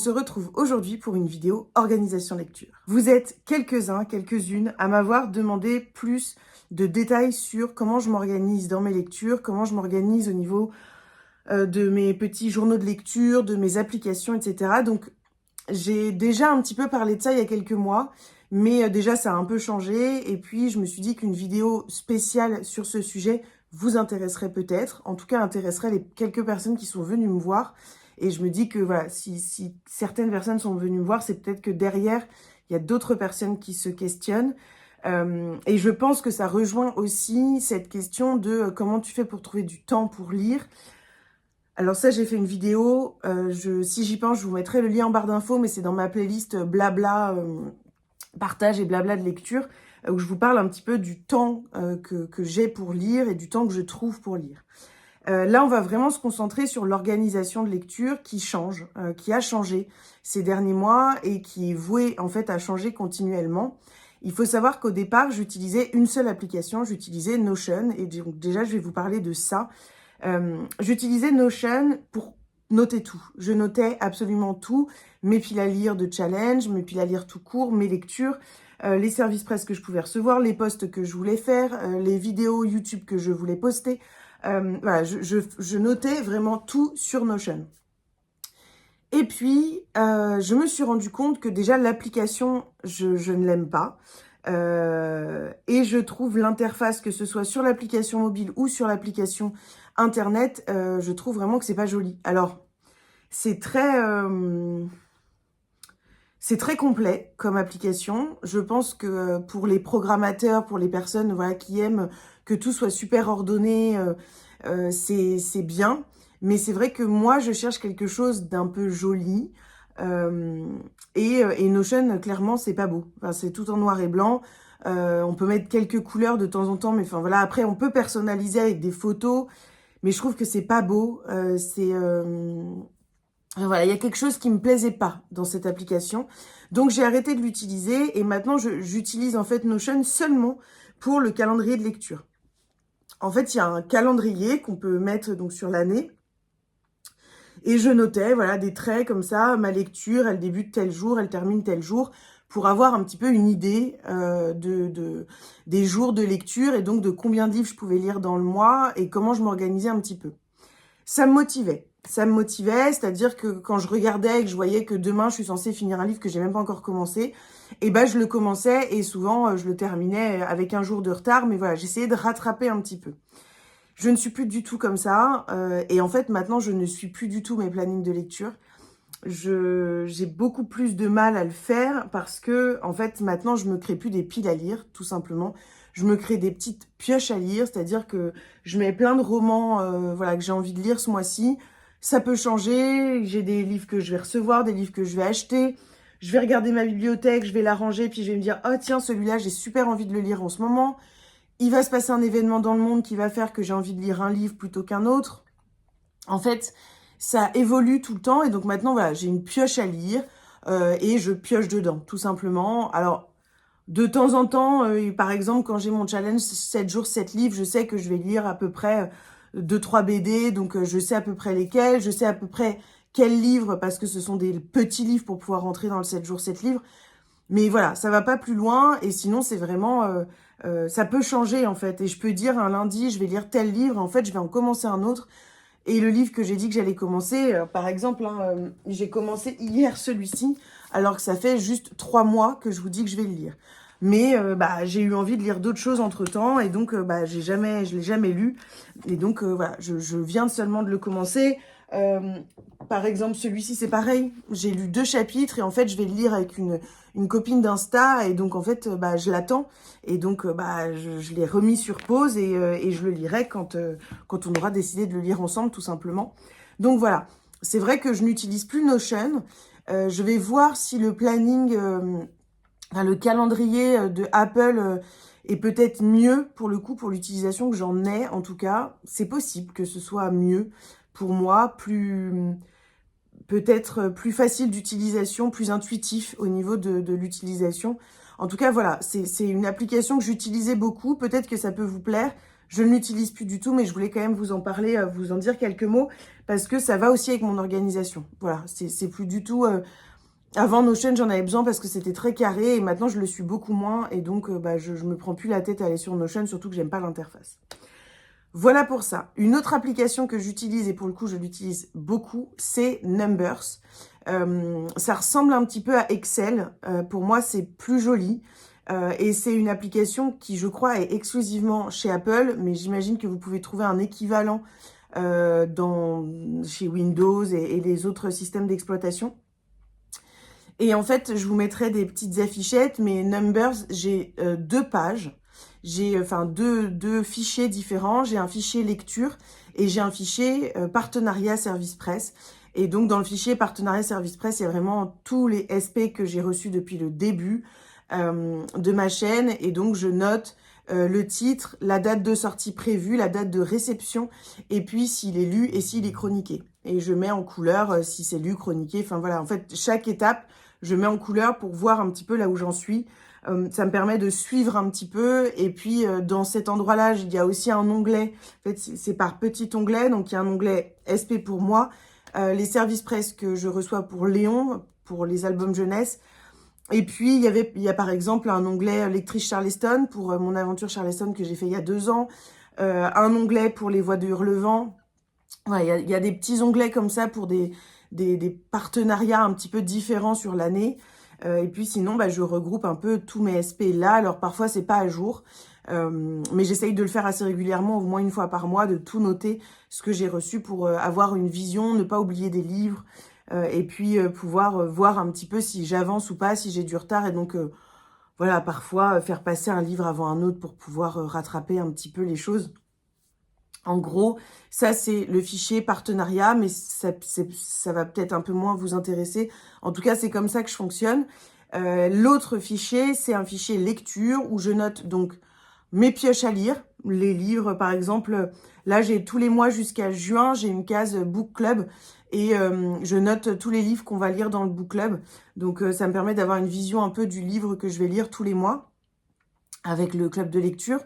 se retrouve aujourd'hui pour une vidéo organisation lecture. Vous êtes quelques-uns, quelques-unes à m'avoir demandé plus de détails sur comment je m'organise dans mes lectures, comment je m'organise au niveau de mes petits journaux de lecture, de mes applications, etc. Donc j'ai déjà un petit peu parlé de ça il y a quelques mois, mais déjà ça a un peu changé et puis je me suis dit qu'une vidéo spéciale sur ce sujet vous intéresserait peut-être, en tout cas intéresserait les quelques personnes qui sont venues me voir. Et je me dis que voilà, si certaines personnes sont venues me voir, c'est peut-être que derrière, il y a d'autres personnes qui se questionnent. Et je pense que ça rejoint aussi cette question de comment tu fais pour trouver du temps pour lire. Alors ça, j'ai fait une vidéo, si j'y pense, je vous mettrai le lien en barre d'infos, mais c'est dans ma playlist blabla, partage et blabla de lecture, où je vous parle un petit peu du temps que j'ai pour lire et du temps que je trouve pour lire. Là, on va vraiment se concentrer sur l'organisation de lecture qui change, qui a changé ces derniers mois et qui est vouée en fait à changer continuellement. Il faut savoir qu'au départ, j'utilisais une seule application, j'utilisais Notion et donc déjà, je vais vous parler de ça. J'utilisais Notion pour noter tout. Je notais absolument tout, mes piles à lire de challenge, mes piles à lire tout court, mes lectures, les services presse que je pouvais recevoir, les posts que je voulais faire, les vidéos YouTube que je voulais poster. Voilà, je notais vraiment tout sur Notion. Et puis, je me suis rendu compte que déjà l'application, je ne l'aime pas. Et je trouve l'interface, que ce soit sur l'application mobile ou sur l'application Internet, je trouve vraiment que c'est pas joli. Alors, c'est très complet comme application. Je pense que pour les programmateurs, pour les personnes voilà, qui aiment que tout soit super ordonné, c'est bien. Mais c'est vrai que moi, je cherche quelque chose d'un peu joli. Et Notion, clairement, c'est pas beau. Enfin, c'est tout en noir et blanc. On peut mettre quelques couleurs de temps en temps. Mais enfin, voilà. Après, on peut personnaliser avec des photos. Mais je trouve que c'est pas beau. Voilà, il y a quelque chose qui me plaisait pas dans cette application. Donc, j'ai arrêté de l'utiliser. Et maintenant, j'utilise en fait Notion seulement pour le calendrier de lecture. En fait, il y a un calendrier qu'on peut mettre donc sur l'année. Et je notais, voilà, des traits comme ça, ma lecture, elle débute tel jour, elle termine tel jour, pour avoir un petit peu une idée des jours de lecture et donc de combien de livres je pouvais lire dans le mois et comment je m'organisais un petit peu. Ça me motivait. Ça me motivait, c'est-à-dire que quand je regardais et que je voyais que demain, je suis censée finir un livre que j'ai même pas encore commencé, et ben je le commençais et souvent, je le terminais avec un jour de retard. Mais voilà, j'essayais de rattraper un petit peu. Je ne suis plus du tout comme ça. Et en fait, maintenant, je ne suis plus du tout mes plannings de lecture. J'ai beaucoup plus de mal à le faire parce que, en fait, maintenant, je me crée plus des piles à lire, tout simplement. Je me crée des petites pioches à lire, c'est-à-dire que je mets plein de romans voilà, que j'ai envie de lire ce mois-ci. Ça peut changer. J'ai des livres que je vais recevoir, des livres que je vais acheter. Je vais regarder ma bibliothèque, je vais la ranger, puis je vais me dire « Oh tiens, celui-là, j'ai super envie de le lire en ce moment. » Il va se passer un événement dans le monde qui va faire que j'ai envie de lire un livre plutôt qu'un autre. En fait, ça évolue tout le temps. Et donc maintenant, voilà, j'ai une pioche à lire et je pioche dedans, tout simplement. Alors, de temps en temps, par exemple, quand j'ai mon challenge 7 jours, 7 livres, je sais que je vais lire à peu près 2-3 BD. Donc, je sais à peu près lesquels. Je sais à peu près quels livres, parce que ce sont des petits livres pour pouvoir rentrer dans le 7 jours, 7 livres. Mais voilà, ça va pas plus loin. Et sinon, c'est vraiment... ça peut changer, en fait. Et je peux dire, un lundi, je vais lire tel livre. En fait, je vais en commencer un autre. Et le livre que j'ai dit que j'allais commencer, par exemple, j'ai commencé hier celui-ci, alors que ça fait juste 3 mois que je vous dis que je vais le lire. Mais j'ai eu envie de lire d'autres choses entre-temps. Et donc, je l'ai jamais lu. Et donc, voilà, je viens seulement de le commencer. Par exemple, celui-ci, c'est pareil. J'ai lu 2 chapitres et en fait, je vais le lire avec une copine d'Insta. Et donc, en fait, je l'attends. Et donc, je l'ai remis sur pause et je le lirai quand on aura décidé de le lire ensemble, tout simplement. Donc, voilà. C'est vrai que je n'utilise plus Notion. Je vais voir si le planning, le calendrier de Apple est peut-être mieux, pour le coup, pour l'utilisation que j'en ai. En tout cas, c'est possible que ce soit mieux pour moi, peut-être plus facile d'utilisation, plus intuitif au niveau de l'utilisation. En tout cas, voilà, c'est une application que j'utilisais beaucoup. Peut-être que ça peut vous plaire. Je ne l'utilise plus du tout, mais je voulais quand même vous en parler, vous en dire quelques mots, parce que ça va aussi avec mon organisation. Voilà, c'est plus du tout... Avant Notion, j'en avais besoin parce que c'était très carré et maintenant je le suis beaucoup moins et donc je me prends plus la tête à aller sur Notion, surtout que j'aime pas l'interface. Voilà pour ça. Une autre application que j'utilise, et pour le coup je l'utilise beaucoup, c'est Numbers. Ça ressemble un petit peu à Excel. Pour moi, c'est plus joli. Et c'est une application qui, je crois, est exclusivement chez Apple, mais j'imagine que vous pouvez trouver un équivalent chez Windows et les autres systèmes d'exploitation. Et en fait, je vous mettrai des petites affichettes, mais Numbers, j'ai 2 pages. J'ai deux fichiers différents. J'ai un fichier lecture et j'ai un fichier partenariat Service Presse. Et donc, dans le fichier partenariat Service Presse, il y a vraiment tous les SP que j'ai reçus depuis le début de ma chaîne. Et donc, je note le titre, la date de sortie prévue, la date de réception, et puis s'il est lu et s'il est chroniqué. Et je mets en couleur si c'est lu, chroniqué. Enfin voilà, en fait, chaque étape, je mets en couleur pour voir un petit peu là où j'en suis. Ça me permet de suivre un petit peu. Et puis, dans cet endroit-là, il y a aussi un onglet. En fait, c'est par petit onglet. Donc, il y a un onglet SP pour moi. Les services presse que je reçois pour Léon, pour les albums jeunesse. Et puis, il y a par exemple un onglet lectrice Charleston pour mon aventure Charleston que j'ai fait il y a 2 ans. Un onglet pour les voix de Hurlevent. Ouais, il y a des petits onglets comme ça pour des partenariats un petit peu différents sur l'année. Et puis sinon, je regroupe un peu tous mes SP là. Alors parfois, c'est pas à jour. Mais j'essaye de le faire assez régulièrement, au moins une fois par mois, de tout noter ce que j'ai reçu pour avoir une vision, ne pas oublier des livres. Et puis pouvoir voir un petit peu si j'avance ou pas, si j'ai du retard. Et donc, voilà, parfois faire passer un livre avant un autre pour pouvoir rattraper un petit peu les choses. En gros, ça, c'est le fichier partenariat, mais ça va peut-être un peu moins vous intéresser. En tout cas, c'est comme ça que je fonctionne. L'autre fichier, c'est un fichier lecture où je note donc mes pioches à lire. Les livres, par exemple, là, j'ai tous les mois jusqu'à juin, j'ai une case book club et je note tous les livres qu'on va lire dans le book club. Donc, ça me permet d'avoir une vision un peu du livre que je vais lire tous les mois avec le club de lecture.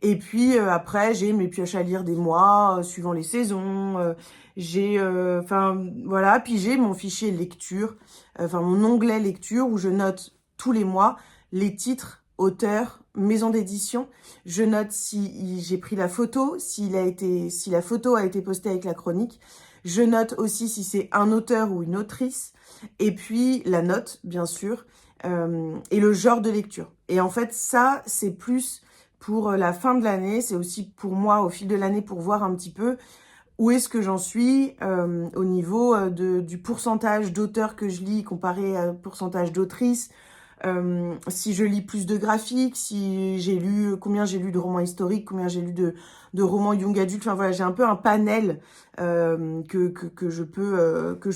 Et puis après, j'ai mes pioches à lire des mois, suivant les saisons. Voilà. Puis j'ai mon fichier lecture, mon onglet lecture où je note tous les mois les titres, auteurs, maison d'édition. Je note si j'ai pris la photo, si la photo a été postée avec la chronique. Je note aussi si c'est un auteur ou une autrice. Et puis la note, bien sûr, et le genre de lecture. Et en fait, ça, c'est plus pour la fin de l'année. C'est aussi pour moi, au fil de l'année, pour voir un petit peu où est-ce que j'en suis au niveau du pourcentage d'auteurs que je lis comparé au pourcentage d'autrices. Si je lis plus de graphiques, si j'ai lu, combien j'ai lu de romans historiques, combien j'ai lu de romans young adultes. Enfin voilà, j'ai un peu un panel que je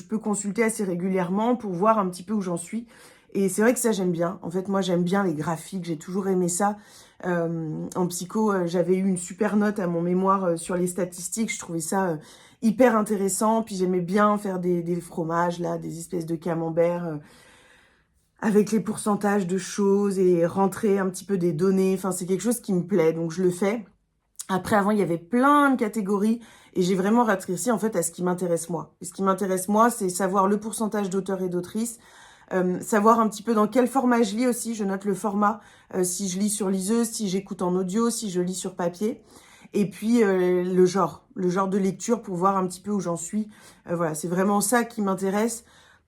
peux consulter assez régulièrement pour voir un petit peu où j'en suis. Et c'est vrai que ça, j'aime bien. En fait, moi, j'aime bien les graphiques. J'ai toujours aimé ça. En psycho, j'avais eu une super note à mon mémoire sur les statistiques. Je trouvais ça hyper intéressant. Puis j'aimais bien faire des fromages, là, des espèces de camembert avec les pourcentages de choses et rentrer un petit peu des données. Enfin, c'est quelque chose qui me plaît, donc je le fais. Après, avant, il y avait plein de catégories et j'ai vraiment rétréci en fait à ce qui m'intéresse moi. Et ce qui m'intéresse moi, c'est savoir le pourcentage d'auteurs et d'autrices, savoir un petit peu dans quel format je lis aussi. Je note le format, si je lis sur liseuse, si j'écoute en audio, si je lis sur papier. Et puis le genre de lecture pour voir un petit peu où j'en suis. Voilà, c'est vraiment ça qui m'intéresse.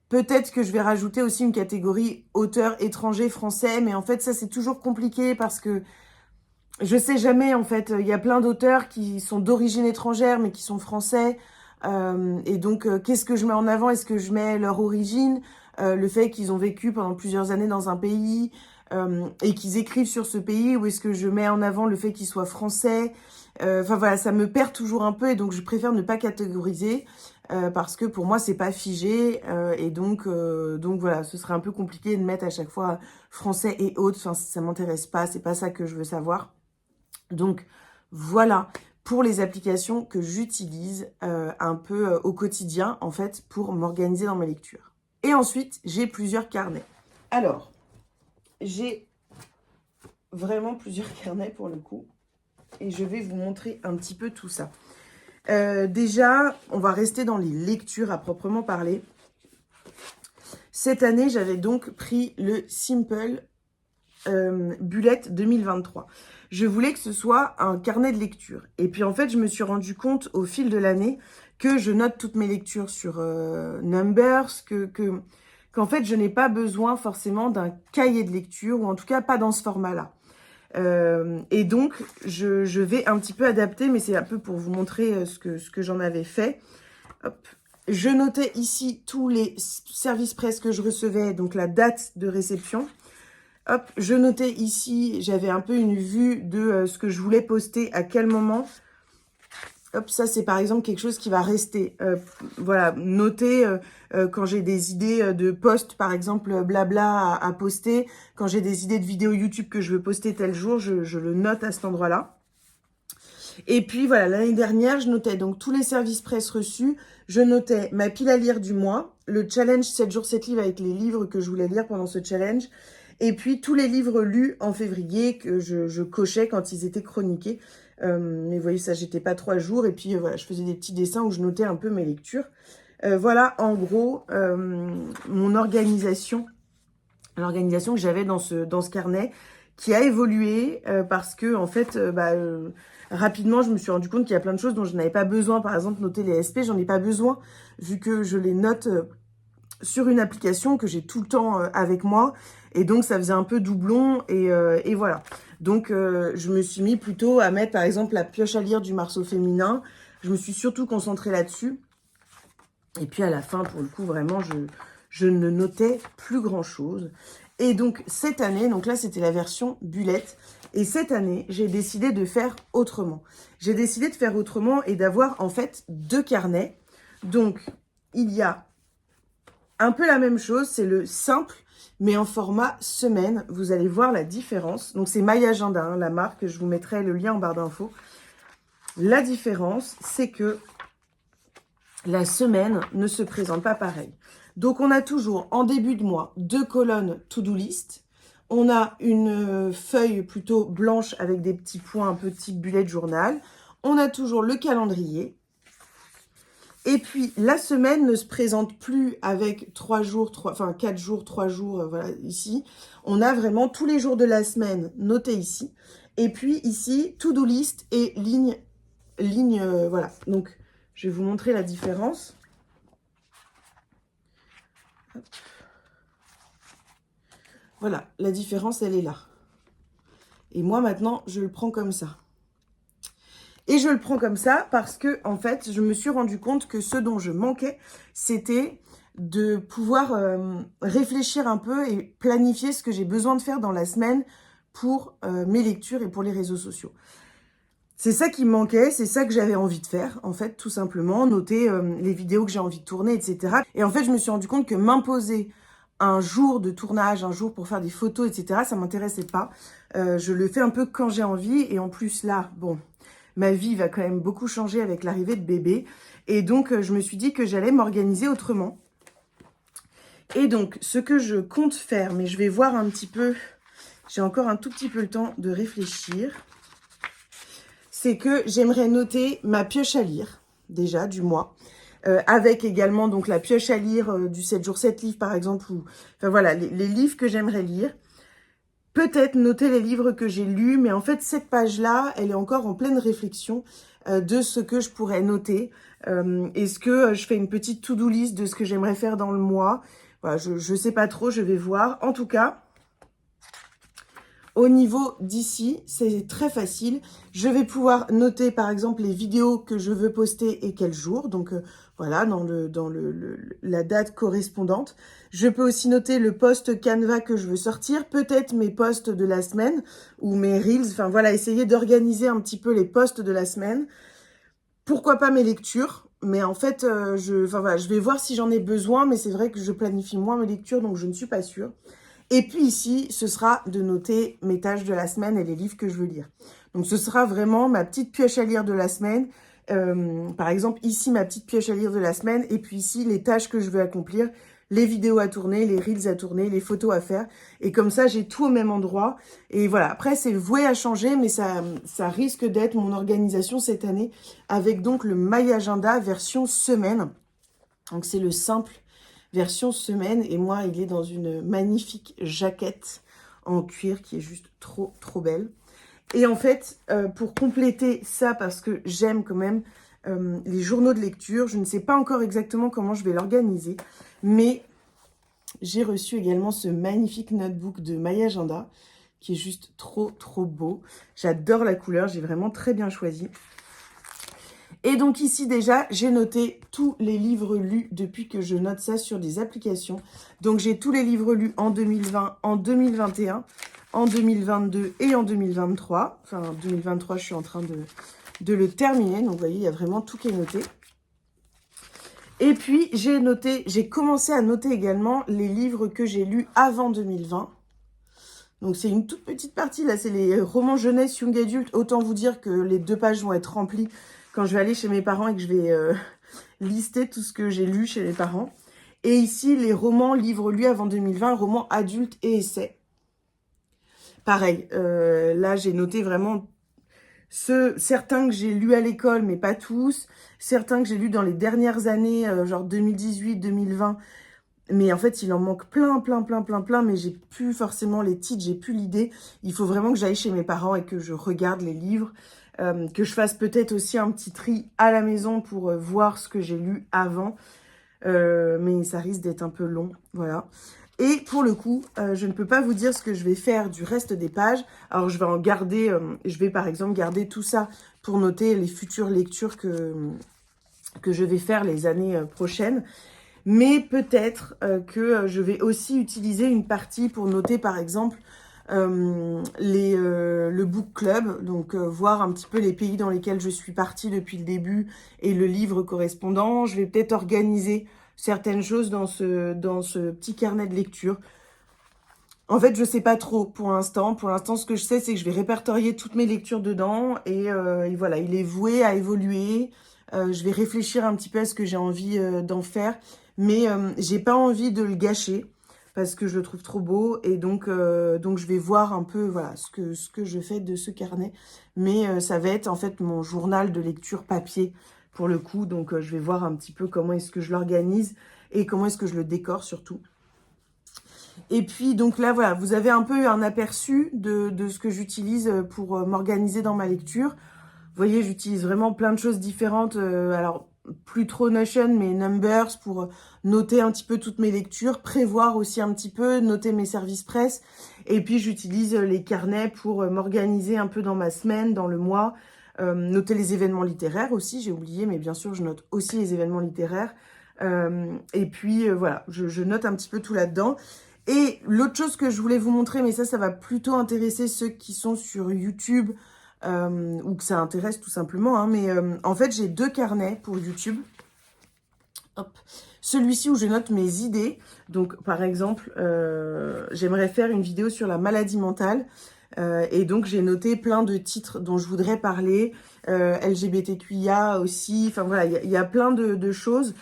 Peut-être que je vais rajouter aussi une catégorie auteur étranger français, mais en fait ça c'est toujours compliqué parce que je sais jamais en fait. Il y a plein d'auteurs qui sont d'origine étrangère mais qui sont français. Et donc qu'est-ce que je mets en avant? Est-ce que je mets leur origine, le fait qu'ils ont vécu pendant plusieurs années dans un pays et qu'ils écrivent sur ce pays, ou est-ce que je mets en avant le fait qu'ils soient français? Enfin voilà, ça me perd toujours un peu et donc je préfère ne pas catégoriser. Parce que pour moi c'est pas figé et donc voilà, ce serait un peu compliqué de mettre à chaque fois français et autres. Enfin, ça m'intéresse pas, c'est pas ça que je veux savoir. Donc voilà pour les applications que j'utilise un peu au quotidien en fait pour m'organiser dans mes lectures. Et ensuite j'ai plusieurs carnets. Alors j'ai vraiment plusieurs carnets pour le coup et je vais vous montrer un petit peu tout ça. Déjà, on va rester dans les lectures à proprement parler. Cette année, j'avais donc pris le Simple Bullet 2023. Je voulais que ce soit un carnet de lecture. Et puis en fait, je me suis rendu compte au fil de l'année que je note toutes mes lectures sur Numbers, qu'en fait, je n'ai pas besoin forcément d'un cahier de lecture, ou en tout cas pas dans ce format-là. Et donc, je vais un petit peu adapter, mais c'est un peu pour vous montrer ce que j'en avais fait. Hop. Je notais ici tous les services presse que je recevais, donc la date de réception. Hop, je notais ici, j'avais un peu une vue de ce que je voulais poster, à quel moment. Hop, ça c'est par exemple quelque chose qui va rester. Voilà, noter quand j'ai des idées de posts, par exemple blabla à poster. Quand j'ai des idées de vidéos YouTube que je veux poster tel jour, je le note à cet endroit-là. Et puis voilà, l'année dernière, je notais donc tous les services presse reçus. Je notais ma pile à lire du mois, le challenge 7 jours 7 livres avec les livres que je voulais lire pendant ce challenge. Et puis tous les livres lus en février que je cochais quand ils étaient chroniqués. Mais vous voyez, ça, j'étais pas 3 jours. Et puis voilà, je faisais des petits dessins où je notais un peu mes lectures. Voilà, en gros, mon organisation, l'organisation que j'avais dans ce carnet, qui a évolué parce que, en fait, rapidement, je me suis rendu compte qu'il y a plein de choses dont je n'avais pas besoin. Par exemple, noter les SP, j'en ai pas besoin, vu que je les note sur une application que j'ai tout le temps avec moi. Et donc, ça faisait un peu doublon. Et voilà. Donc, je me suis mis plutôt à mettre, par exemple, la pioche à lire du Marceau féminin. Je me suis surtout concentrée là-dessus. Et puis, à la fin, pour le coup, vraiment, je ne notais plus grand-chose. Et donc, cette année, donc là, c'était la version Bullet. Et cette année, j'ai décidé de faire autrement. J'ai décidé de faire autrement et d'avoir, en fait, 2 carnets. Donc, il y a un peu la même chose, c'est le simple, mais en format semaine. Vous allez voir la différence. Donc, c'est My Agenda, hein, la marque. Je vous mettrai le lien en barre d'infos. La différence, c'est que la semaine ne se présente pas pareil. Donc, on a toujours, en début de mois, 2 colonnes to-do list. On a une feuille plutôt blanche avec des petits points, un petit bullet journal. On a toujours le calendrier. Et puis, la semaine ne se présente plus avec 4 jours, 3 jours, voilà, ici. On a vraiment tous les jours de la semaine notés ici. Et puis, ici, to-do list et ligne, voilà. Donc, je vais vous montrer la différence. Hop. Voilà, la différence, elle est là. Et moi, maintenant, je le prends comme ça. Et je le prends comme ça parce que, en fait, je me suis rendu compte que ce dont je manquais, c'était de pouvoir réfléchir un peu et planifier ce que j'ai besoin de faire dans la semaine pour mes lectures et pour les réseaux sociaux. C'est ça qui me manquait, c'est ça que j'avais envie de faire, en fait, tout simplement, noter les vidéos que j'ai envie de tourner, etc. Et en fait, je me suis rendu compte que m'imposer un jour de tournage, un jour pour faire des photos, etc., ça m'intéressait pas. Je le fais un peu quand j'ai envie, et en plus, là, bon, ma vie va quand même beaucoup changer avec l'arrivée de bébé. Et donc, je me suis dit que j'allais m'organiser autrement. Et donc, ce que je compte faire, mais je vais voir un petit peu, j'ai encore un tout petit peu le temps de réfléchir, c'est que j'aimerais noter ma pioche à lire, déjà, du mois, avec également donc la pioche à lire du 7 jours 7 livres, par exemple, ou, enfin voilà, les livres que j'aimerais lire. Peut-être noter les livres que j'ai lus, mais en fait, cette page-là, elle est encore en pleine réflexion de ce que je pourrais noter. Est-ce que je fais une petite to-do list de ce que j'aimerais faire dans le mois? Voilà, je sais pas trop, je vais voir. En tout cas, au niveau d'ici, c'est très facile. Je vais pouvoir noter, par exemple, les vidéos que je veux poster et quel jour. Donc, voilà, dans la date correspondante. Je peux aussi noter le post Canva que je veux sortir. Peut-être mes posts de la semaine ou mes Reels. Enfin, voilà, essayer d'organiser un petit peu les posts de la semaine. Pourquoi pas mes lectures? Mais en fait, voilà, je vais voir si j'en ai besoin. Mais c'est vrai que je planifie moins mes lectures, donc je ne suis pas sûre. Et puis ici, ce sera de noter mes tâches de la semaine et les livres que je veux lire. Donc, ce sera vraiment ma petite pioche à lire de la semaine. Par exemple, ici, ma petite pioche à lire de la semaine. Et puis ici, les tâches que je veux accomplir. les vidéos à tourner, les reels à tourner, les photos à faire. Et comme ça, j'ai tout au même endroit. Et voilà, après, c'est voué à changer, mais ça risque d'être mon organisation cette année avec donc le My Agenda version semaine. Donc, c'est le simple version semaine. Et moi, il est dans une magnifique jaquette en cuir qui est juste trop, trop belle. Et en fait, pour compléter ça, parce que j'aime quand même les journaux de lecture, je ne sais pas encore exactement comment je vais l'organiser, mais j'ai reçu également ce magnifique notebook de My Agenda, qui est juste trop, trop beau. J'adore la couleur, j'ai vraiment très bien choisi. Et donc ici déjà, j'ai noté tous les livres lus depuis que je note ça sur des applications. Donc j'ai tous les livres lus en 2020, en 2021, en 2022 et en 2023. Enfin, en 2023, je suis en train de le terminer. Donc vous voyez, il y a vraiment tout qui est noté. Et puis j'ai commencé à noter également les livres que j'ai lus avant 2020. Donc c'est une toute petite partie, là c'est les romans jeunesse, young adult. Autant vous dire que les 2 pages vont être remplies quand je vais aller chez mes parents et que je vais lister tout ce que j'ai lu chez les parents. Et ici, les romans, livres lus avant 2020, romans adultes et essais. Pareil, là j'ai noté vraiment certains que j'ai lus à l'école, mais pas tous. Certains que j'ai lus dans les dernières années, genre 2018, 2020. Mais en fait, il en manque plein, mais j'ai plus forcément les titres, j'ai plus l'idée. Il faut vraiment que j'aille chez mes parents et que je regarde les livres. Que je fasse peut-être aussi un petit tri à la maison pour voir ce que j'ai lu avant. Mais ça risque d'être un peu long, voilà. Et pour le coup, je ne peux pas vous dire ce que je vais faire du reste des pages. Alors, je vais en garder, je vais par exemple garder tout ça pour noter les futures lectures que je vais faire les années prochaines. Mais peut-être que je vais aussi utiliser une partie pour noter par exemple le book club, donc voir un petit peu les pays dans lesquels je suis partie depuis le début et le livre correspondant. Je vais peut-être organiser certaines choses dans ce petit carnet de lecture. En fait, je sais pas trop pour l'instant. Pour l'instant, ce que je sais, c'est que je vais répertorier toutes mes lectures dedans et voilà, il est voué à évoluer. Je vais réfléchir un petit peu à ce que j'ai envie d'en faire, mais j'ai pas envie de le gâcher parce que je le trouve trop beau et donc je vais voir un peu voilà ce que je fais de ce carnet, mais ça va être en fait mon journal de lecture papier pour le coup, donc je vais voir un petit peu comment est-ce que je l'organise et comment est-ce que je le décore surtout. Et puis donc là voilà, vous avez un peu un aperçu de ce que j'utilise pour m'organiser dans ma lecture. Vous voyez, j'utilise vraiment plein de choses différentes. Alors, plus trop Notion, mais Numbers pour noter un petit peu toutes mes lectures, prévoir aussi un petit peu, noter mes services presse. Et puis, j'utilise les carnets pour m'organiser un peu dans ma semaine, dans le mois. Noter les événements littéraires aussi, j'ai oublié, mais bien sûr, je note aussi les événements littéraires. Et puis, voilà, je note un petit peu tout là-dedans. Et l'autre chose que je voulais vous montrer, mais ça va plutôt intéresser ceux qui sont sur YouTube, ou que ça intéresse tout simplement, hein, mais en fait j'ai 2 carnets pour YouTube. Hop. Celui-ci où je note mes idées. Donc par exemple, j'aimerais faire une vidéo sur la maladie mentale. Et donc j'ai noté plein de titres dont je voudrais parler. LGBTQIA aussi. Enfin voilà, il y a plein de choses.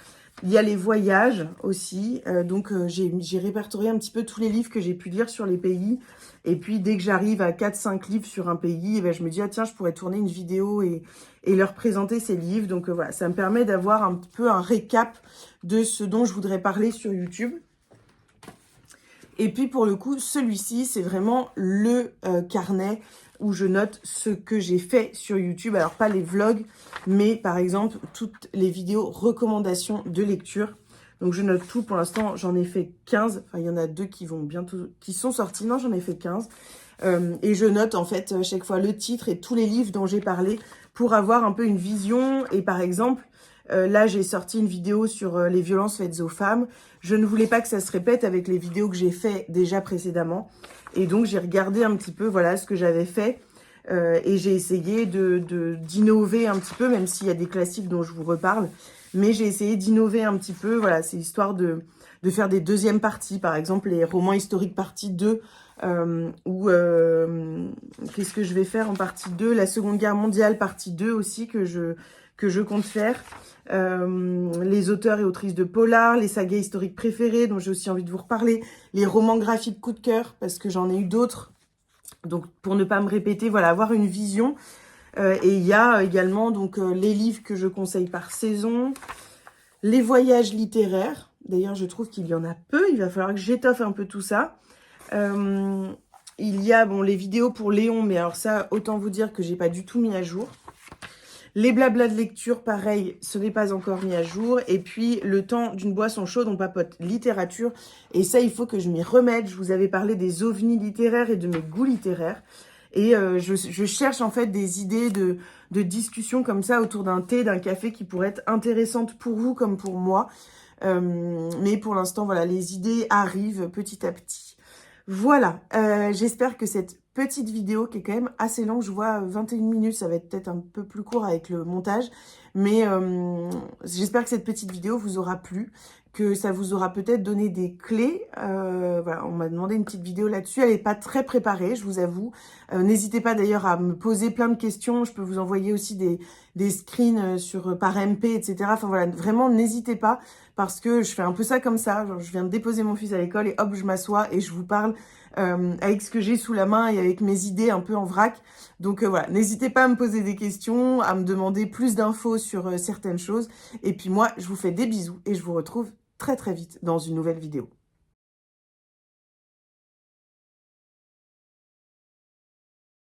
Il y a les voyages aussi. Donc j'ai répertorié un petit peu tous les livres que j'ai pu lire sur les pays. Et puis dès que j'arrive à 4-5 livres sur un pays, eh ben, je me dis, ah tiens, je pourrais tourner une vidéo et leur présenter ces livres. Donc voilà, ça me permet d'avoir un peu un récap de ce dont je voudrais parler sur YouTube. Et puis pour le coup, celui-ci, c'est vraiment le carnet où je note ce que j'ai fait sur YouTube. Alors pas les vlogs, mais par exemple toutes les vidéos recommandations de lecture. Donc je note tout. Pour l'instant, j'en ai fait 15. Enfin, il y en a 2 qui vont bientôt, qui sont sortis. Non, j'en ai fait 15. Et je note en fait chaque fois le titre et tous les livres dont j'ai parlé pour avoir un peu une vision. Et par exemple, là j'ai sorti une vidéo sur les violences faites aux femmes. Je ne voulais pas que ça se répète avec les vidéos que j'ai fait déjà précédemment. Et donc j'ai regardé un petit peu voilà ce que j'avais fait. Et j'ai essayé d'innover un petit peu, même s'il y a des classiques dont je vous reparle. Mais j'ai essayé d'innover un petit peu. Voilà, c'est histoire de faire des deuxièmes parties. Par exemple, les romans historiques partie 2. Ou qu'est-ce que je vais faire en partie 2? La Seconde Guerre mondiale partie 2 aussi, que que je compte faire. Les auteurs et autrices de polar, les sagas historiques préférées dont j'ai aussi envie de vous reparler, les romans graphiques coup de cœur parce que j'en ai eu d'autres. Donc pour ne pas me répéter, voilà, avoir une vision. Et il y a également donc les livres que je conseille par saison, les voyages littéraires. D'ailleurs, je trouve qu'il y en a peu. Il va falloir que j'étoffe un peu tout ça. Il y a bon les vidéos pour Léon, mais alors ça, autant vous dire que j'ai pas du tout mis à jour. Les blablas de lecture, pareil, ce n'est pas encore mis à jour. Et puis, le temps d'une boisson chaude, on papote littérature. Et ça, il faut que je m'y remette. Je vous avais parlé des ovnis littéraires et de mes goûts littéraires. Et je cherche en fait des idées de discussion comme ça autour d'un thé, d'un café qui pourraient être intéressantes pour vous comme pour moi. Mais pour l'instant, voilà, les idées arrivent petit à petit. Voilà, j'espère que cette petite vidéo qui est quand même assez longue, je vois 21 minutes, ça va être peut-être un peu plus court avec le montage, mais j'espère que cette petite vidéo vous aura plu, que ça vous aura peut-être donné des clés. Voilà, on m'a demandé une petite vidéo là-dessus, elle n'est pas très préparée, je vous avoue. N'hésitez pas d'ailleurs à me poser plein de questions, je peux vous envoyer aussi des screens par MP, etc. Enfin voilà, vraiment n'hésitez pas, parce que je fais un peu ça comme ça, genre, je viens de déposer mon fils à l'école et hop, je m'assois et je vous parle avec ce que j'ai sous la main et avec mes idées un peu en vrac. Donc voilà, n'hésitez pas à me poser des questions, à me demander plus d'infos sur certaines choses. Et puis moi, je vous fais des bisous et je vous retrouve très très vite dans une nouvelle vidéo.